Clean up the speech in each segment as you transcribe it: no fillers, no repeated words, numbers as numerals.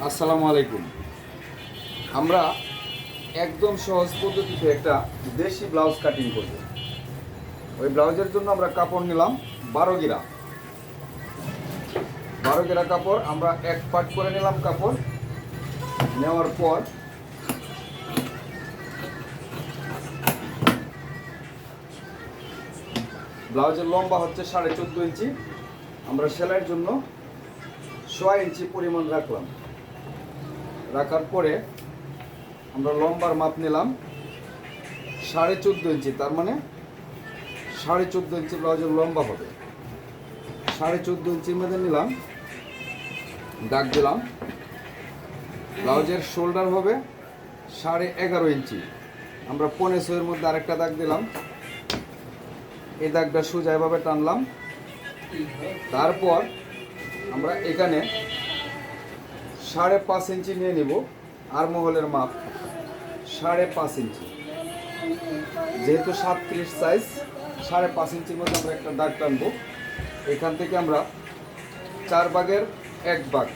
আসসালামু আলাইকুম। আমরা একদম সহজ পদ্ধতিতে একটা দেশি ব্লাউজ কাটিং করব। ওই ব্লাউজের জন্য আমরা কাপড় নিলাম 12 গিরা। 12 গিরা কাপড় আমরা এক পাট করে নিলাম। কাপড় নেওয়ার পর ব্লাউজের লম্বা হচ্ছে 14.5 ইঞ্চি। আমরা সেলাইয়ের জন্য 6 ইঞ্চি পরিমাণ রাখলাম। রাখার পরে আমরা লম্বার মাপ নিলাম 14.5 ইঞ্চি, তার মানে 14.5 ইঞ্চি ব্লাউজের লম্বা হবে। 14.5 ইঞ্চির মধ্যে নিলাম, দাগ দিলাম। ব্লাউজের শোল্ডার হবে 11.5 ইঞ্চি। আমরা 15.6 মধ্যে আরেকটা দাগ দিলাম। এই দাগটা সোজা এভাবে টানলাম। তারপর আমরা এখানে 5.5 ইঞ্চি নিয়ে নিব। আর মহলের মাপ 5.5 ইঞ্চি, যেহেতু 37 সাইজ, 5.5 ইঞ্চির মধ্যে আমরা একটা দাগ টানবো। এখান থেকে আমরা 4 ভাগের 1 ভাগ,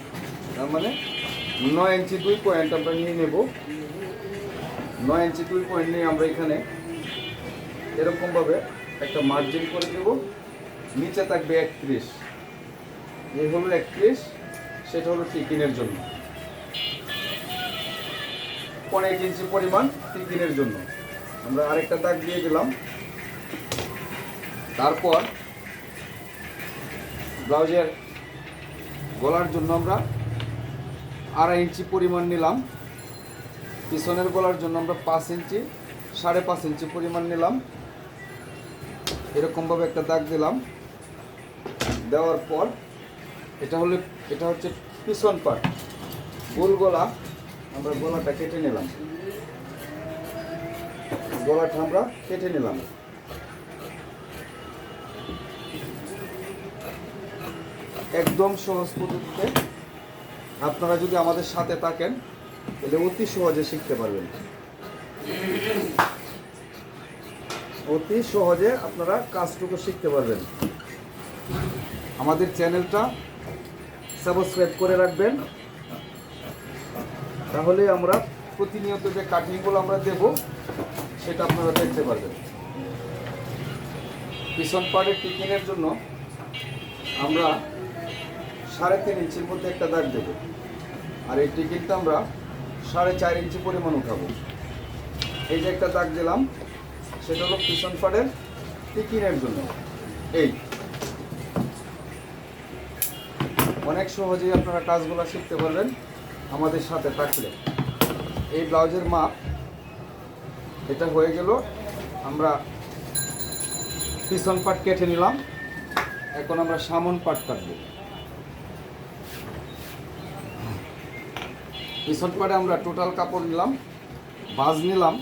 তার মানে 9 ইঞ্চি 2 পয়েন্ট আমরা নিয়ে নেব। 9 ইঞ্চি 2 পয়েন্ট নিয়ে আমরা এখানে এরকমভাবে একটা মার্জিন করে দেব। নিচে থাকবে 31, এই হলো 31, সেটা হলো টিকিনের জন্য। 1 ইঞ্চি পরিমাণ টিকিনের জন্য আমরা আরেকটা দাগ দিয়ে দিলাম। তারপর ব্লাউজের গলার জন্য আমরা 2.5 ইঞ্চি পরিমাণ নিলাম। পিছনের গলার জন্য আমরা 5 ইঞ্চি 5.5 ইঞ্চি পরিমাণ নিলাম। এরকমভাবে একটা দাগ দিলাম। দেওয়ার পর এটা হচ্ছে পিছন পাট, গোল গলা। আমরা গলাটা কেটে নিলাম। গলাটা আমরা কেটে নিলাম। একদম সহজ পদ্ধতিতে আপনারা যদি আমাদের সাথে থাকেন তাহলে অতি সহজে শিখতে পারবেন। অতি সহজে আপনারা কাজটুকু শিখতে পারবেন। আমাদের চ্যানেলটা সাবস্ক্রাইব করে রাখবেন, তাহলে আমরা প্রতিনিয়ত যে কাটিংগুলো আমরা দেব সেটা আপনারা দেখতে পারবেন। পিছন পাড়ের টিকিনের জন্য আমরা 3.5 ইঞ্চির মধ্যে একটা দাগ দেব। আর এই টিকিনটা আমরা 4.5 ইঞ্চি পরিমাণ উঠাবো। এই যে একটা দাগ দিলাম, সেটা হলো পিছন পাড়ের টিকিনের জন্য। এই অনেক সহজেই আপনারা কাজগুলো শিখতে পারবেন আমাদের সাথে থাকলে। এই ব্লাউজের মাপ এটা হয়ে গেল। আমরা পিছন পাট কেটে নিলাম। এখন আমরা সামন পাট কাটব। পিছন পাটে আমরা টোটাল কাপড় নিলাম, ভাঁজ নিলাম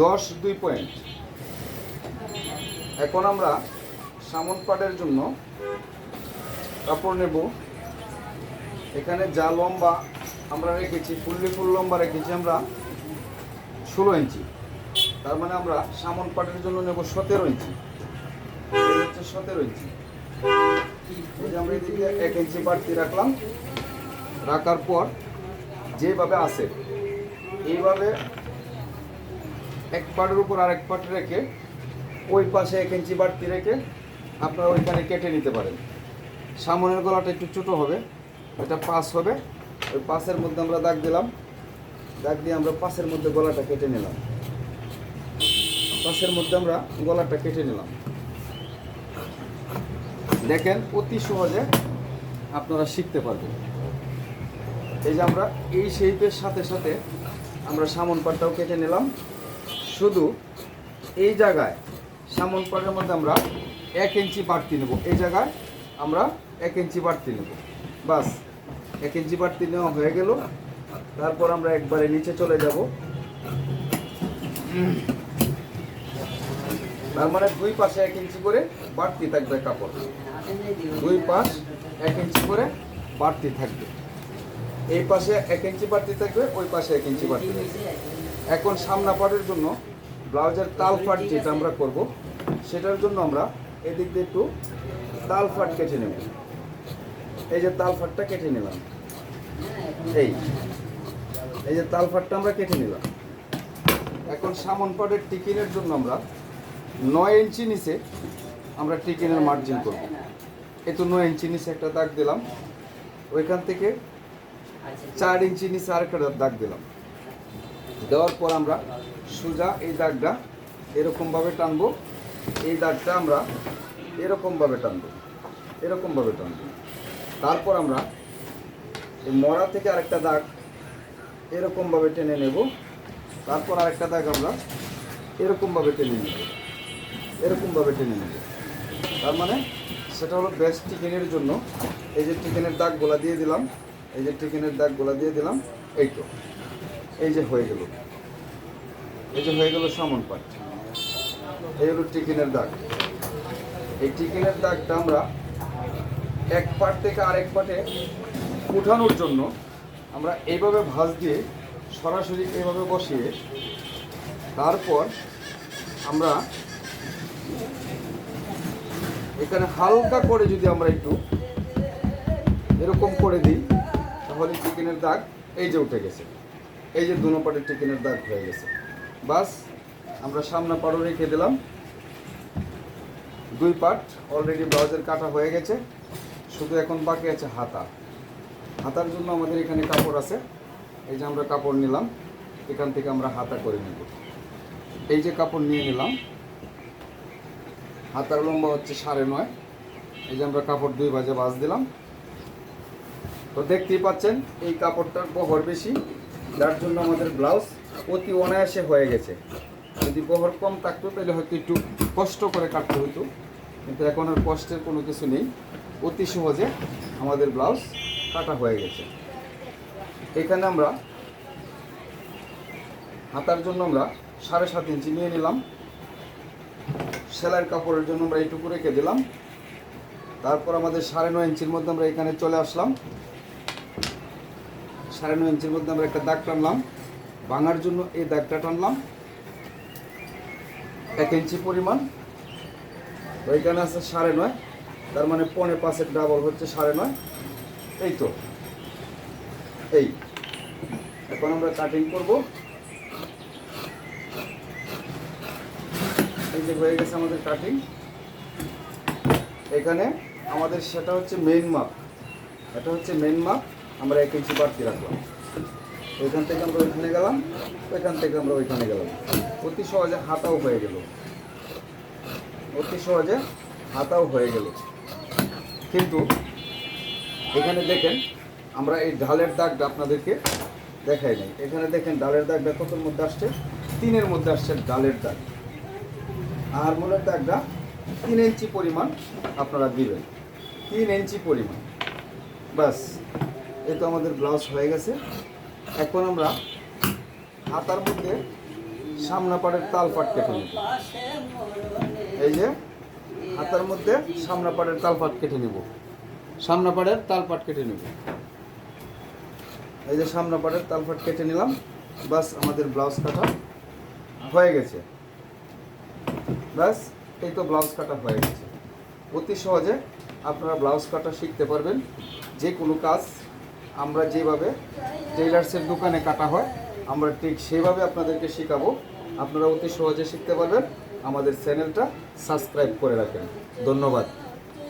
10 পয়েন্ট। এখন আমরা সামন পাটের জন্য কাপড় নেব। এখানে যা লম্বা আমরা রেখেছি, ফুল লম্বা রেখেছি আমরা 16 ইঞ্চি। তার মানে আমরা সামন পাটের জন্য নেব 17 ইঞ্চি। এই হচ্ছে 17 ইঞ্চি। আমরা এদিকে 1 ইঞ্চি বাড়তি রাখলাম। রাখার পর যেভাবে আছে এইভাবে এক পাটের উপর আরেক পাট রেখে ওই পাশে 1 ইঞ্চি বাড়তি রেখে আপনারা ওইখানে কেটে নিতে পারেন। সামনের গলাটা একটু ছোটো হবে, এটা 5 হবে। ওই 5-এর মধ্যে আমরা দাগ দিলাম। দাগ দিয়ে আমরা 5-এর মধ্যে গলাটা কেটে নিলাম। 5-এর মধ্যে আমরা গলাটা কেটে নিলাম। দেখেন অতি সহজে আপনারা শিখতে পারবেন। এই যে আমরা এই শেপের সাথে সাথে আমরা সামন পাটটাও কেটে নিলাম। শুধু এই জায়গায় সামন পাটের মধ্যে আমরা 1 ইঞ্চি বাড়তি নেব। এই জায়গায় আমরা 1 ইঞ্চি বাড়তি নেব। বাস 1 ইঞ্চি বাড়তি নেওয়া হয়ে গেল। তারপর আমরা একবারে নিচে চলে যাব। তার মানে দুই পাশে 1 ইঞ্চি করে বাড়তি থাকবে কাপড়। দুই পাশ 1 ইঞ্চি করে বাড়তি থাকবে। এই পাশে 1 ইঞ্চি বাড়তি থাকবে, ওই পাশে 1 ইঞ্চি বাড়তি থাকবে। এখন সামনা পাটের জন্য ব্লাউজের তাল পাট যেটা আমরা করব, সেটার জন্য আমরা এদিক দিয়ে একটু তাল ফাট কেটে নেব। এই যে তাল ফাটটা কেটে নিলাম, এই যে তাল ফাটটা আমরা কেটে নিলাম। এখন সামন পাড়ের টিকিনের জন্য আমরা 9 ইঞ্চি নিচে আমরা টিকিনের মার্জিন করব। এই তো 9 ইঞ্চি নিচে একটা দাগ দিলাম, ওইখান থেকে 4 ইঞ্চি নিচে আরেকটা দাগ দিলাম। দেওয়ার পর আমরা সোজা এই দাগটা এরকমভাবে টানবো, এই দাগটা আমরা এরকমভাবে টানবো, এরকমভাবে টানবো। তারপর আমরা এই মরা থেকে আরেকটা দাগ এরকমভাবে টেনে নেব, তারপর আরেকটা দাগ আমরা এরকমভাবে টেনে নেব, এরকমভাবে টেনে নেব। তার মানে সেটা হলো বেস্ট টিকেনের জন্য। এই যে টিকেনের দাগগুলা দিয়ে দিলাম, এই যে টিকেনের দাগগুলা দিয়ে দিলাম, এই তো এই যে হয়ে গেল, এই যে হয়ে গেল সামন পাট। এই হলো টিকেনের দাগ। এই টিকেনের দাগটা আমরা এক পাট থেকে আরেক পাটে উঠানোর জন্য আমরা এইভাবে ভাঁজ দিয়ে সরাসরি এইভাবে বসিয়ে, তারপর আমরা এখানে হালকা করে যদি আমরা একটু এরকম করে দিই, তাহলে চিকেনের দাগ এই যে উঠে গেছে, এই যে দুনো পাটের চিকেনের দাগ হয়ে গেছে। বাস আমরা সামনে পাড়ও রেখে দিলাম। 2 পাট অলরেডি ব্লাউজের কাটা হয়ে গেছে, শুধু এখন বাকি আছে হাতা। হাতার জন্য আমাদের এখানে কাপড় আছে, এই যে আমরা কাপড় নিলাম, এখান থেকে আমরা হাতা করে নেব। এই যে কাপড় নিয়ে নিলাম, হাতার লম্বা হচ্ছে 9.5। এই যে আমরা কাপড় 2 ভাঁজে ভাঁজ দিলাম। তো দেখতেই পাচ্ছেন এই কাপড়টার বহর বেশি, যার জন্য আমাদের ব্লাউজ অতি অনায়াসে হয়ে গেছে। যদি বহর কম থাকতো তাহলে হয়তো একটু কষ্ট করে কাটতে হতো, কিন্তু এখন আর কষ্টের কোনো কিছু নেই, অতি সহজে আমাদের ব্লাউজ কাটা হয়ে গেছে। এখানে আমরা হাতার জন্য আমরা 7.5 ইঞ্চি নিয়ে নিলাম। সেলাইয়ের কাপড়ের জন্য আমরা এইটুকু রেখে দিলাম। তারপর আমাদের 9.5 ইঞ্চির মধ্যে আমরা এখানে চলে আসলাম। 9.5 ইঞ্চির মধ্যে আমরা একটা দাগ টানলাম, ভাঙার জন্য এই দাগটা টানলাম 1 ইঞ্চি পরিমাণ। তো এখানে আছে 9.5, তার মানে 5.5 ডাবল হচ্ছে 9.5। এই তো এই এখন আমরা কাটিং করব। এই যে হয়ে গেছে আমাদের কাটিং। এখানে আমাদের সেটা হচ্ছে মেইন মাপ, এটা হচ্ছে মেইন মাপ। আমরা 1 ইঞ্চি বাড়তি রাখলাম, ওইখান থেকে আমরা ওইখানে গেলাম, ওইখান থেকে আমরা ওইখানে গেলাম। অতি সহজে হাতাও হয়ে গেল, অতি সহজে হাতাও হয়ে গেল। কিন্তু এখানে দেখেন আমরা এই ঢালের দাগটা আপনাদেরকে দেখাই নাই। এখানে দেখেন ডালের দাগটা কতর মধ্যে আসছে, 3-এর মধ্যে আসছে ডালের দাগ। আর মূলের দাগটা 3 ইঞ্চি পরিমাণ আপনারা দিবেন, 3 ইঞ্চি পরিমাণ। বাস এই তো আমাদের ব্লাউজ হয়ে গেছে। এখন আমরা হাতার মধ্যে সামনা পাড়ের তাল পাট কেটে নেব। এই যে হাতার মধ্যে সামনা পাড়ের তাল পাট কেটে নেব, সামনা পাড়ের তাল পাট কেটে নেব। এই যে সামনা পাড়ের তাল পাট কেটে নিলাম। বাস আমাদের ব্লাউজ কাটা হয়ে গেছে। বাস এই তো ব্লাউজ কাটা হয়ে গেছে। অতি সহজে আপনারা ব্লাউজ কাটা শিখতে পারবেন। যে কোনো কাজ আমরা যেভাবে টেইলার্সের দোকানে কাটা হয় আমরা ঠিক সেভাবে আপনাদেরকে শেখাবো। আপনারা অতি সহজে শিখতে পারবেন। আমাদের চ্যানেলটা সাবস্ক্রাইব করে রাখেন। ধন্যবাদ।